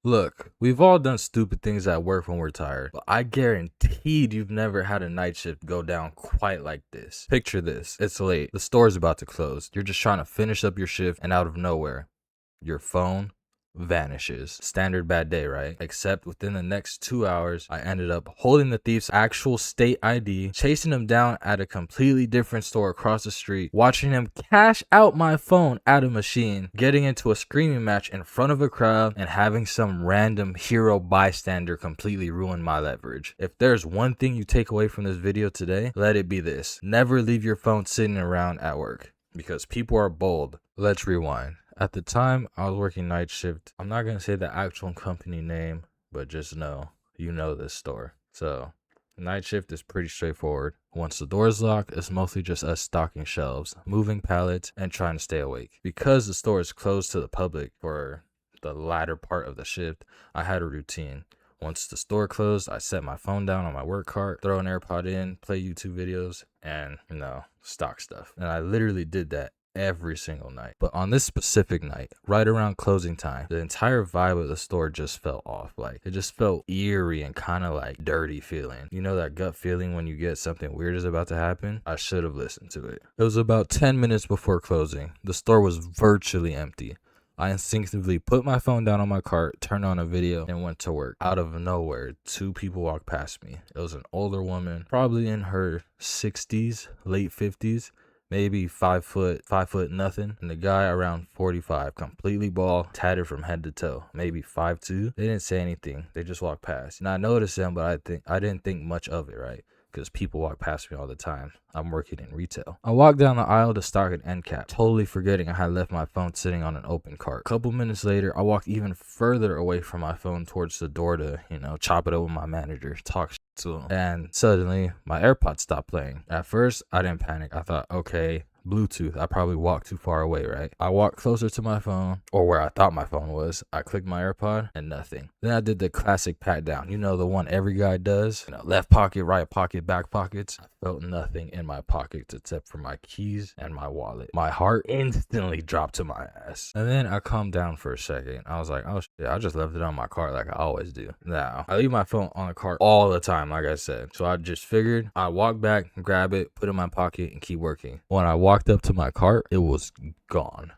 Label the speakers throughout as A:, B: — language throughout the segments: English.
A: Look, we've all done stupid things at work when we're tired, but I guaranteed you've never had a night shift go down quite like this. Picture this. It's late. The store's about to close. You're just trying to finish up your shift, and out of nowhere, your phone vanishes. Standard bad day, right? Except within the next 2 hours, I ended up holding the thief's actual state ID, chasing him down at a completely different store across the street, watching him cash out my phone at a machine, getting into a screaming match in front of a crowd, and having some random hero bystander completely ruin my leverage. If there's one thing you take away from this video today, let it be this: never leave your phone sitting around at work, because people are bold. Let's rewind. At the time, I was working night shift. I'm not going to say the actual company name, but just know, you know this store. So, night shift is pretty straightforward. Once the door's locked, it's mostly just us stocking shelves, moving pallets, and trying to stay awake. Because the store is closed to the public for the latter part of the shift, I had a routine. Once the store closed, I set my phone down on my work cart, throw an AirPod in, play YouTube videos, and, stock stuff. And I literally did that every single night. But on this specific night, right around closing time, the entire vibe of the store just felt off. Like, it just felt eerie and kind of like dirty feeling. You know that gut feeling when you get something weird is about to happen? I should have listened to it. It was about 10 minutes before closing. The store was virtually empty. I instinctively put my phone down on my cart, turned on a video, and went to work. Out of nowhere, two people walked past me. It was an older woman, probably in her 60s, late 50s, maybe 5 foot nothing, and the guy around 45, completely bald, tatted from head to toe, maybe 5'2". They didn't say anything. They just walked past. And I noticed them, but I didn't think much of it, right? Because people walk past me all the time. I'm working in retail. I walked down the aisle to stock an end cap, totally forgetting I had left my phone sitting on an open cart. A couple minutes later, I walked even further away from my phone towards the door to, chop it up with my manager, talk to him. And suddenly, my AirPods stopped playing. At first, I didn't panic. I thought, okay, Bluetooth. I probably walked too far away, right? I walked closer to my phone, or where I thought my phone was. I clicked my AirPod and nothing. Then I did the classic pat down. You know, the one every guy does. Left pocket, right pocket, back pockets. I felt nothing in my pockets except for my keys and my wallet. My heart instantly dropped to my ass. And then I calmed down for a second. I was like, oh shit, I just left it on my cart like I always do. Now, I leave my phone on the cart all the time, like I said. So I just figured I'd walk back, grab it, put it in my pocket, and keep working. When I walked up to my cart, it was gone.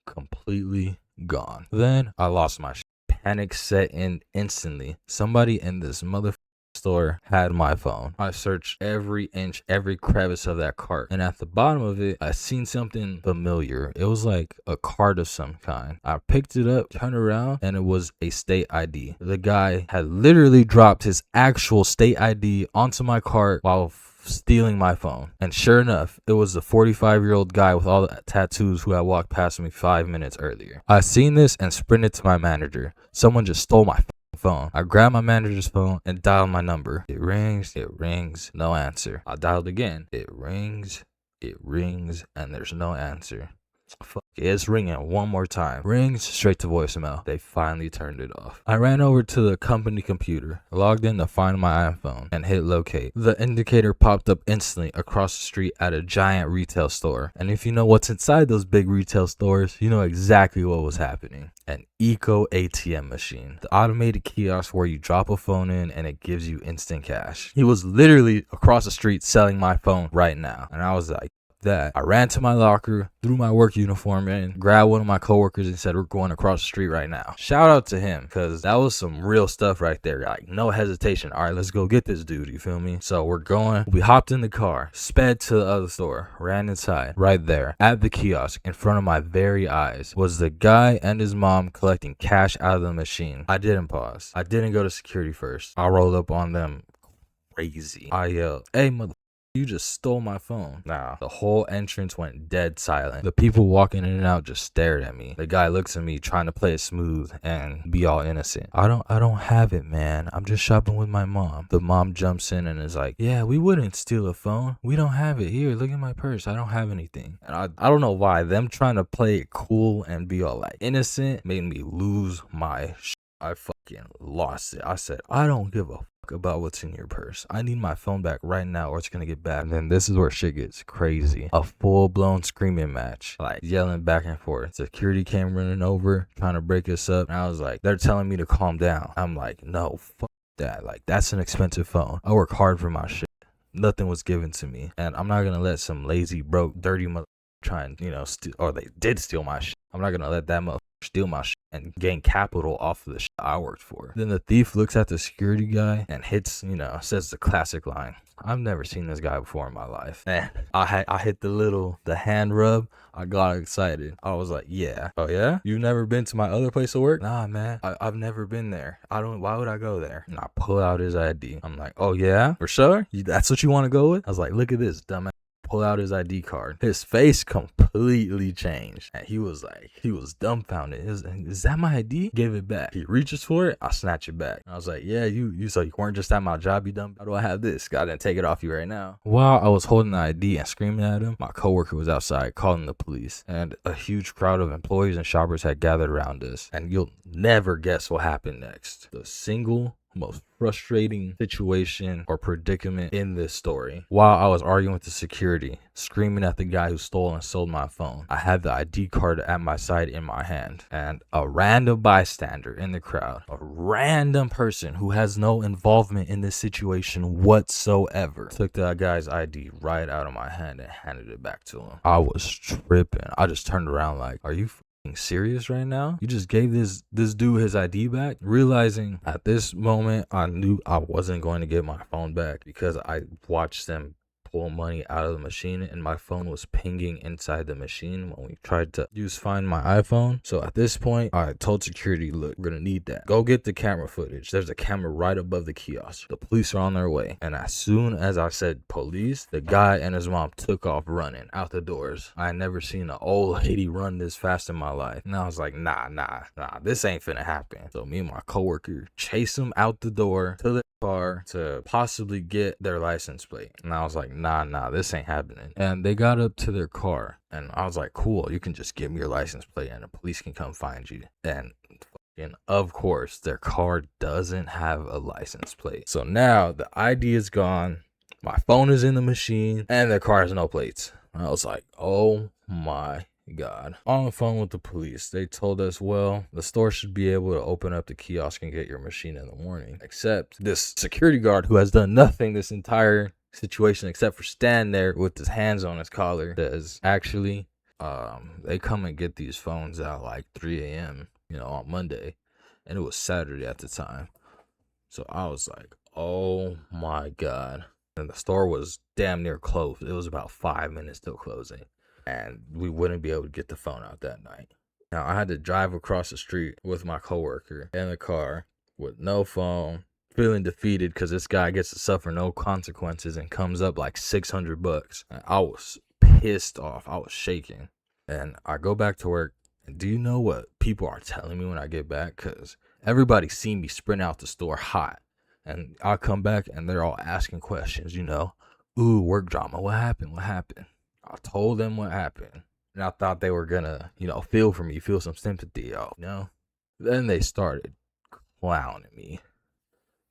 A: Completely gone. Then I lost my shit. Panic set in instantly. Somebody in this motherfucking store had my phone. I searched every inch, every crevice of that cart, and at the bottom of it, I seen something familiar. It was like a card of some kind. I picked it up, turned around, and it was a state ID. The guy had literally dropped his actual state ID onto my cart while stealing my phone. And sure enough, it was the 45-year-old guy with all the tattoos who had walked past me 5 minutes earlier. I seen this and sprinted to my manager. Someone just stole my phone. I grabbed my manager's phone and dialed my number. It rings, no answer. I dialed again. It rings, and there's no answer. Fuck, it's ringing one more time. Rings straight to voicemail. They finally turned it off. I ran over to the company computer, logged in to find my iPhone, and hit locate. The indicator popped up instantly across the street at a giant retail store. And if you know what's inside those big retail stores, you know exactly what was happening. An EcoATM machine. The automated kiosk where you drop a phone in and it gives you instant cash. He was literally across the street selling my phone right now. And I was like, that. I ran to my locker, threw my work uniform in, grabbed one of my coworkers and said, we're going across the street right now. Shout out to him, because that was some real stuff right there. Like, no hesitation. All right, let's go get this dude, you feel me? So we're going. We hopped in the car, sped to the other store, ran inside. Right there at the kiosk in front of my very eyes was the guy and his mom collecting cash out of the machine. I didn't pause. I didn't go to security first. I rolled up on them crazy. I yelled, hey, you just stole my phone. Nah, the whole entrance went dead silent. The people walking in and out just stared at me. The guy looks at me trying to play it smooth and be all innocent. I don't have it, man. I'm just shopping with my mom. The mom jumps in and is like, yeah, we wouldn't steal a phone. We don't have it. Here, look at my purse. I don't have anything. And I don't know why. Them trying to play it cool and be all like innocent made me lose my shit. I fucking lost it. I said, I don't give a fuck about what's in your purse. I need my phone back right now or it's gonna get bad. And then this is where shit gets crazy. A full-blown screaming match, like yelling back and forth. Security came running over trying to break us up, and I was like, they're telling me to calm down. I'm like, no, fuck that. Like, that's an expensive phone. I work hard for my shit. Nothing was given to me, and I'm not gonna let some lazy, broke, dirty mother try and, steal, or they did steal my shit. I'm not gonna let that motherfucker steal my shit and gain capital off of the shit I worked for. Then the thief looks at the security guy and hits, says the classic line. I've never seen this guy before in my life. And I hit the hand rub. I got excited. I was like, yeah. Oh yeah? You've never been to my other place of work? Nah, man. I've never been there. Why would I go there? And I pull out his ID. I'm like, oh yeah? For sure? That's what you want to go with? I was like, look at this, dumbass. Pull out his ID card. His face completely changed. And he was dumbfounded. Is that my ID? Gave it back. He reaches for it. I snatch it back. I was like, yeah, so you weren't just at my job, you dumb. How do I have this? I didn't take it off you right now. While I was holding the ID and screaming at him, my coworker was outside calling the police. And a huge crowd of employees and shoppers had gathered around us. And you'll never guess what happened next. The single most frustrating situation or predicament in this story. While I was arguing with the security, screaming at the guy who stole and sold my phone, I had the ID card at my side in my hand, and a random bystander in the crowd, a random person who has no involvement in this situation whatsoever, took that guy's ID right out of my hand and handed it back to him. I was tripping. I just turned around like, are you serious right now? You just gave this dude his ID back? Realizing at this moment I knew I wasn't going to get my phone back because I watched them pull money out of the machine and my phone was pinging inside the machine when we tried to find my iPhone. So at this point I told security, look, we're gonna need that. Go get the camera footage. There's a camera right above the kiosk. The police are on their way. And as soon as I said police, the guy and his mom took off running out the doors. I had never seen an old lady run this fast in my life. And I was like, nah, this ain't finna happen. So me and my coworker chased them out the door to the car to possibly get their license plate. And I was like, nah, this ain't happening. And they got up to their car and I was like, cool, you can just give me your license plate and the police can come find you. And of course their car doesn't have a license plate. So now the ID is gone, my phone is in the machine, and the car has no plates. And I was like, oh my God. On the phone with the police, they told us, well, the store should be able to open up the kiosk and get your machine in the morning. Except this security guard who has done nothing this entire situation except for stand there with his hands on his collar says, actually, they come and get these phones at like 3 a.m., on Monday. And it was Saturday at the time. So I was like, oh my God. And the store was damn near closed. It was about 5 minutes till closing. And we wouldn't be able to get the phone out that night. Now I had to drive across the street with my coworker in the car with no phone, feeling defeated because this guy gets to suffer no consequences and comes up like $600. And I was pissed off. I was shaking. And I go back to work. And do you know what people are telling me when I get back? Because everybody seen me sprint out the store hot. And I come back and they're all asking questions, ooh, work drama. What happened? I told them what happened, and I thought they were gonna, feel for me, feel some sympathy, Then they started clowning me.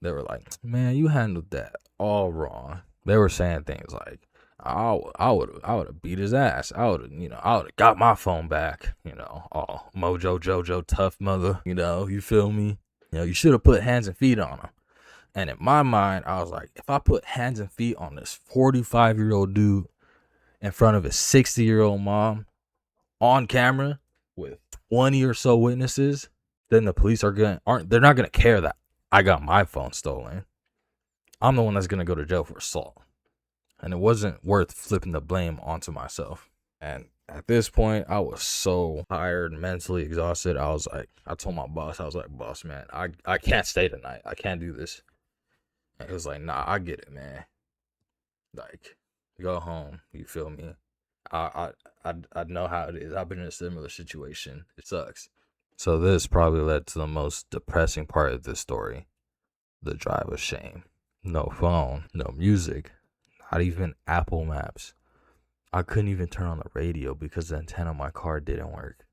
A: They were like, man, you handled that all wrong. They were saying things like, I would have beat his ass. I would have got my phone back, all Mojo Jojo tough mother, you feel me? You should have put hands and feet on him. And in my mind, I was like, if I put hands and feet on this 45-year-old dude in front of his 60-year-old mom on camera with 20 or so witnesses, then the police they're not gonna care that I got my phone stolen. I'm the one that's gonna go to jail for assault. And it wasn't worth flipping the blame onto myself. And at this point, I was so tired, mentally exhausted. I told my boss, I was like, boss, man, I can't stay tonight. I can't do this. And he was like, nah, I get it, man. Like, go home. You feel me? I know how it is. I've been in a similar situation. It sucks. So this probably led to the most depressing part of this story. The drive of shame. No phone, no music, not even Apple Maps. I couldn't even turn on the radio because the antenna on my car didn't work.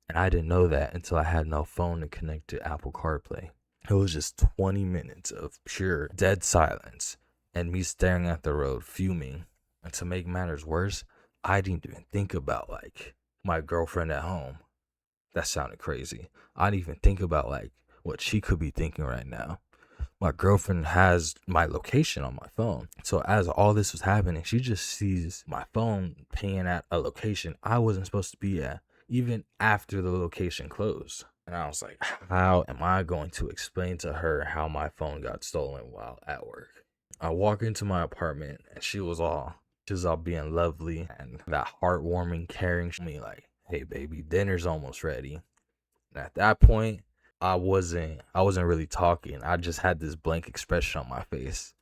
A: And I didn't know that until I had no phone to connect to Apple CarPlay. It was just 20 minutes of pure dead silence and me staring at the road, fuming. And to make matters worse, I didn't even think about like my girlfriend at home. That sounded crazy. I didn't even think about like what she could be thinking right now. My girlfriend has my location on my phone. So as all this was happening, she just sees my phone pinging at a location I wasn't supposed to be at, even after the location closed. And I was like, how am I going to explain to her how my phone got stolen while at work? I walk into my apartment and she was all being lovely and that heartwarming, caring me like, hey baby, dinner's almost ready. And at that point, I wasn't really talking. I just had this blank expression on my face.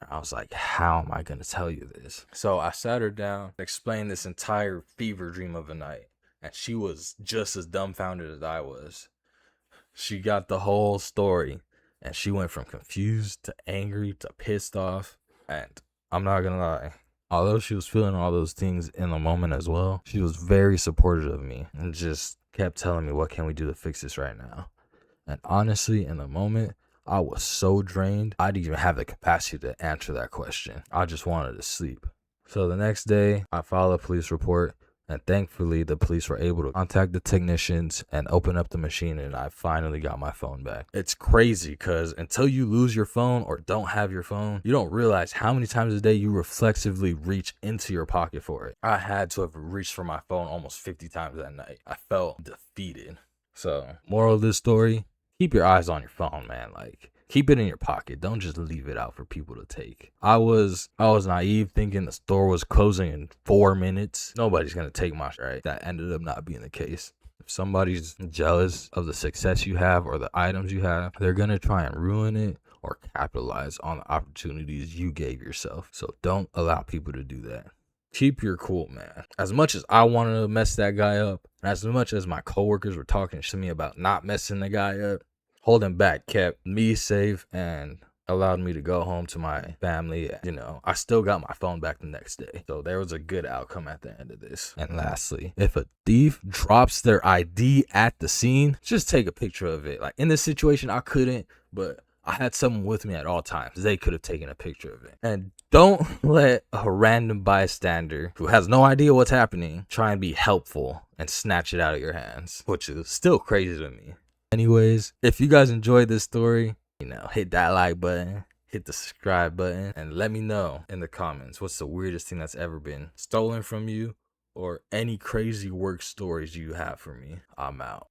A: I was like, how am I gonna tell you this? So I sat her down, explained this entire fever dream of a night, and she was just as dumbfounded as I was. She got the whole story, and she went from confused to angry to pissed off. And I'm not gonna lie, although she was feeling all those things in the moment as well, she was very supportive of me and just kept telling me, what can we do to fix this right now? And honestly, in the moment, I was so drained, I didn't even have the capacity to answer that question. I just wanted to sleep. So the next day, I filed a police report, and thankfully, the police were able to contact the technicians and open up the machine, and I finally got my phone back. It's crazy because until you lose your phone or don't have your phone, you don't realize how many times a day you reflexively reach into your pocket for it. I had to have reached for my phone almost 50 times that night. I felt defeated. So, moral of this story, keep your eyes on your phone, man. Like, keep it in your pocket. Don't just leave it out for people to take. I was naive thinking the store was closing in 4 minutes. Nobody's gonna take my right. That ended up not being the case. If somebody's jealous of the success you have or the items you have, they're gonna try and ruin it or capitalize on the opportunities you gave yourself. So don't allow people to do that. Keep your cool, man. As much as I wanted to mess that guy up, and as much as my coworkers were talking to me about not messing the guy up, holding back kept me safe and allowed me to go home to my family. I still got my phone back the next day. So there was a good outcome at the end of this. And lastly, if a thief drops their ID at the scene, just take a picture of it. Like in this situation, I couldn't, but I had someone with me at all times. They could have taken a picture of it. And don't let a random bystander who has no idea what's happening try and be helpful and snatch it out of your hands, which is still crazy to me. Anyways, if you guys enjoyed this story, hit that like button, hit the subscribe button, and let me know in the comments what's the weirdest thing that's ever been stolen from you or any crazy work stories you have for me. I'm out.